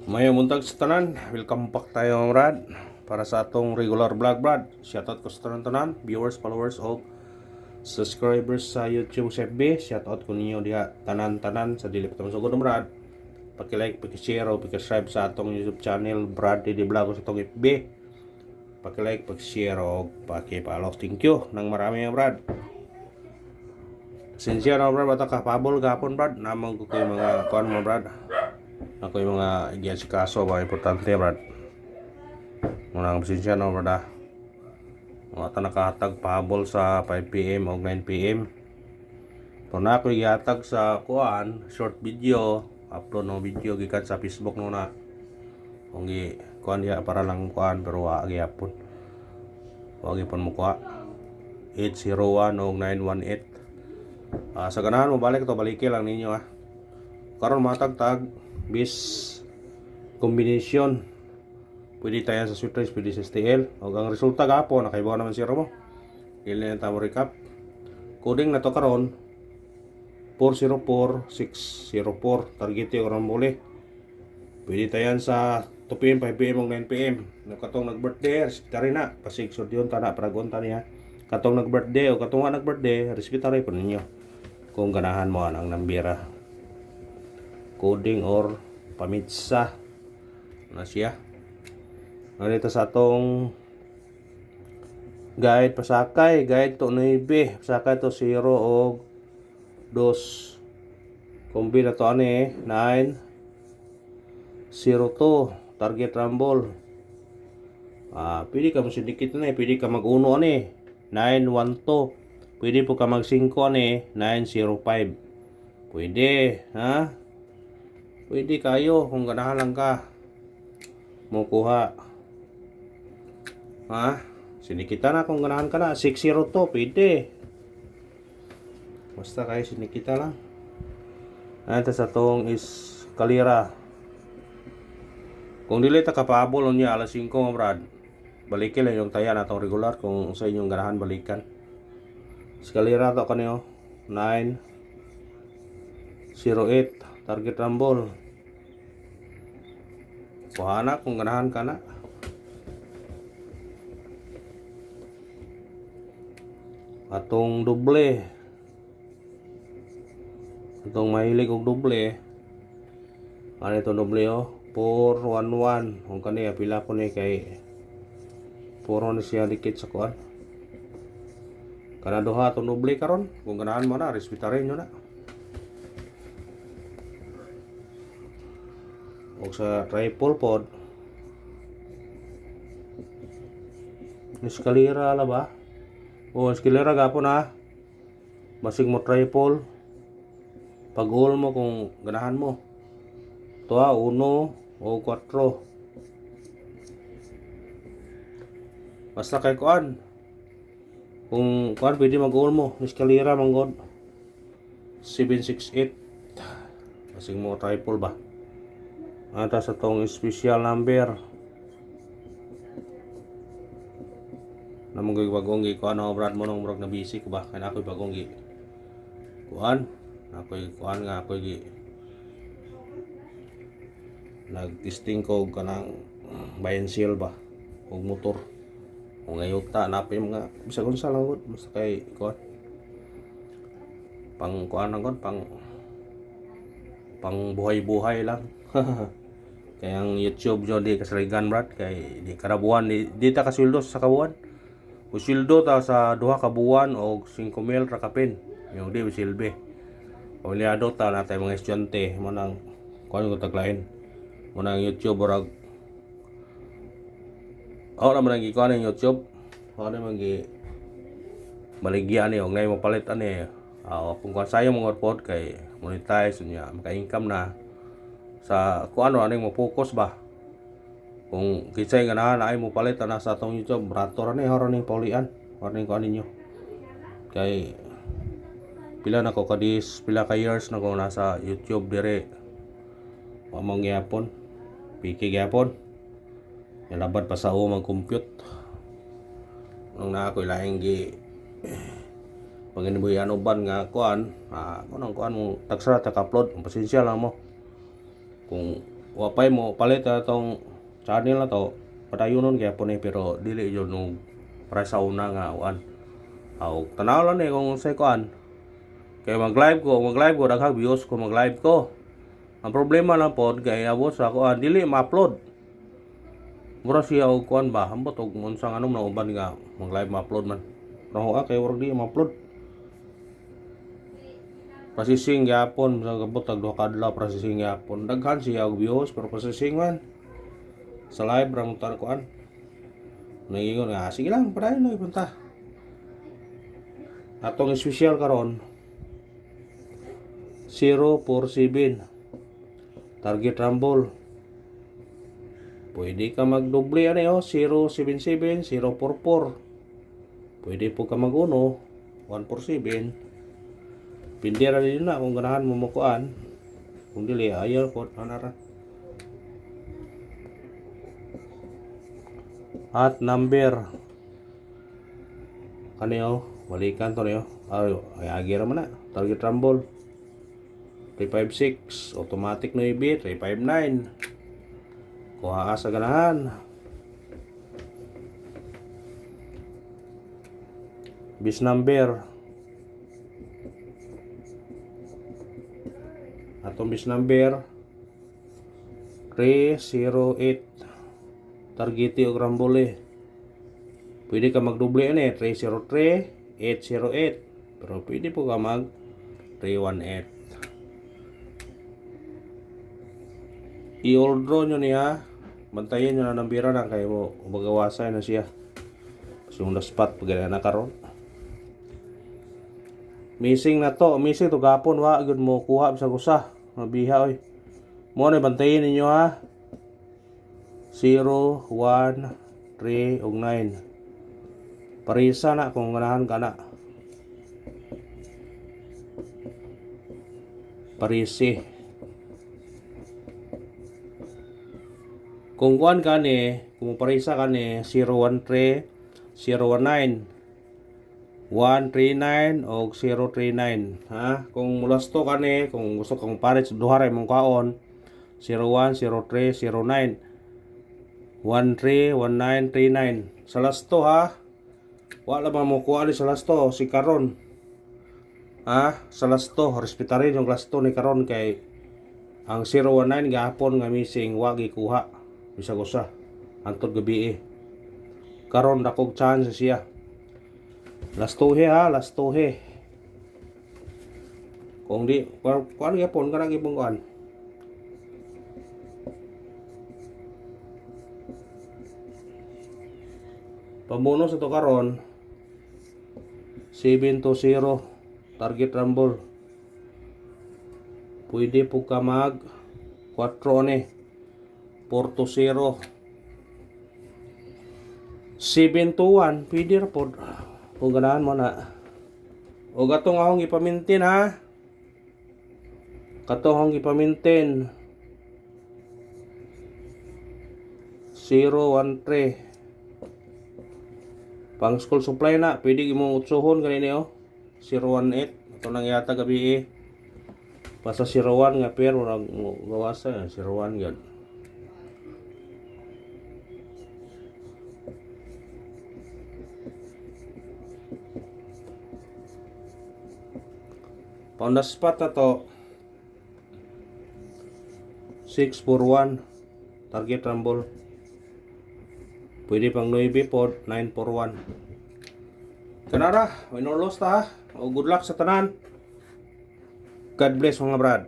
Mayong muntag sa tanan, welcome back tayo mga brad para sa atong regular vlog brad. Shoutout ko sa tanan, viewers, followers o subscribers sa YouTube sa FB. Shoutout ko ninyo diha tanan-tanan sa dili pa tamo sugod brad. Paki-like, paki-share o paki-subscribe sa atong YouTube channel Brad Didi Vlog sa atong FB. Paki-like, paki-share o paki-follow. Thank you nang marami mga brad. Sinsya na brad, bata kapabol gapon brad. Namang ko yung mga kuan mo brad. Ako yung mga igyan si kaso, mga importante brad. Munang pasensya no brad. Mga ta nakahatag pahabol sa 5pm o 9pm. Kung na ako ihatag sa kuan, short video, upload no video gikan sa Facebook no na. Kung kuan diya para lang kuan pero wagi hapon. Wagi pon mo kuha. 801 o 918. Sa ganahan mo balik to, baliki lang ninyo Karon matagtag bis combination. Pwede tayo sa sweet rice, pwede sa STL. O ang resulta gapon, nakaibaw naman si Romo. Ilan yung tamo recap. Coding na to karon 404604. Target yung karon muli. Pwede tayo sa 2pm, 5pm o 9pm. Katong nag-birthday, respetary na. Pasigsod yun, tana, paragonta niya. Katong nag-birthday o katong nag-birthday, respetary po ninyo. Kung ganahan mo ang nambira. Coding or pamitsa na siya. Nandito sa atong guide pasakay, guide to 9, pasakay to 0 o 2. Kombi na to 9 02 target rumble. Pwede ka masindikit pwede ka mag-uno 912. Pwede po ka mag-5 905. Pwede, Pwede kayo kung ganahan lang ka mo kuha. Sinikita na kung ganahan ka na 602, pwede. Basta kayo sinikita lang. Ito sa tong is kalira. Kung dili ta kapabol niya alas 5 mga brad, balikin lang yung taya na itong regular kung sa inyong ganahan balikan. Eskalera to kanyo 908 target rumble. Kuhana kung ganahan ka na. Atong doble. Atong mahilig og doble. Ano itong doble 411. Kung kaniya pila ko ni kay puro na siya dikit sa kuan. Kana duha atong doble karon. Kung ganahan mo na, respetarin nyo na. O sa triple pod. Eskalera la ba? O eskalera gapon Basig mo triple. Pag-all mo kung ganahan mo. Ito 1 o 4. Basta kay kuan. Kung kuan pwede mag-all mo. Eskalera manggod. 768. Basig mo triple ba? Ata sa tong special number. Namang bagong kuan brad mo nung murag na busy ko ba? Kaya ako'y bagong kuan. Ako'y kuan nga ako'y nag-testing ko kanang buy and sell ba og motor. Kung ngayota napay mga bisag unsa lang gud basta kay kuan. Pang kuan lang gud pang buhay-buhay lang. Kaya ang YouTube jo di kasaligan brad kay di kada buwan di ta kasweldo sa kabuwan. Usweldo ta sa duha ka buwan og 5,000 ra kapin. Yung di silbi. Oliado ta natay mga estudyante mo nang kuan ko taglain. Mo nang YouTube orag naman ang gikuan ng YouTube. Naman gi baligya ni og ngay mo palit kung kuan sayo mga report kay monetize niya maka-income na sa kung ano mo focus ba kung kisay ganahan ay mo palit na sa atong YouTube brato ra ni horon ning paulian warning ko ninyo kay pila na ko kadis pila ka years na ko nasa YouTube dire pamong gyapon piki gyapon nilabad pa sa mag compute nung na ako ilaing gi panginibuyan uban nga kuan kunang kuan mo tagsara ta upload pasensya lang mo kung wapay mo palit atong channel na to padayonon kaya po ni pero dili yun nung para sa una nga uan aw tanaw lang ni kung say kuan kay mag-live ko daghang views ko mag-live ko ang problema lang po kay abot sa kuan dili ma-upload mura siya og kuan ba ambot og unsang anom na uban nga mag-live ma-upload man raho kay wala di ma-upload processing yapon sa kabot tag duha kadlaw processing yapon daghan siya og views pero processing man sa live ra mo tar kuan nangingon nga sige lang padayon na ipunta atong espesyal karon 047 target rumble pwede ka magdoble ani 077 044 pwede po ka mag-uno 147 pindira din na kung ganahan mo mukuan kung dili ayaw ko anara at number kaniyo balikan to niyo ay agira man na target rumble 356 automatic no ibi 359 kuha ka sa ganahan bis number atong bis number 308 targeti og rambole pwede ka magdoble ani 303 808 pero pwede po ka mag 318 i-all draw nyo niya bantayan nyo na ng bira na kayo mo magawasay na siya so yung spot pag na karon missing to gapon wa gyud mo kuha sa gusa mabiha oy mo na bantayan ninyo ha 0 1 3 ug 9 parisa na kung ganahan ka na parisi kung kuan ka ni kung parisa ka ni 013 019 139 o 039 ha kung mulasto ka ni kung gusto kang pares duha ra imong kaon 01 03 09 131939 sa lasto ha wala ba mo kuha ni sa lasto si karon ha sa lasto respetarin yung lasto ni karon kay ang 019 gahapon nga missing wa gikuha bisag usa antod gabi karon dakog chance siya lastohe ha lastohe kung di kuan gyapon kanang ibong kuan pamuno sa to karon 7-0 target rumble pwede po ka mag 4 ni 4-0 7-1 pwede ra po kung ganahan mo na o gatong akong ipamintin ha katong akong ipamintin 013 pang school supply na pwede mo utsuhon kanini 018 ito nang yata gabi basta 01 nga pero gawasa 01 yan on the spot na to 641 target rumble pwede pang 9 pod 941 kanara win or loss ta ha o good luck sa tanan God bless mga brad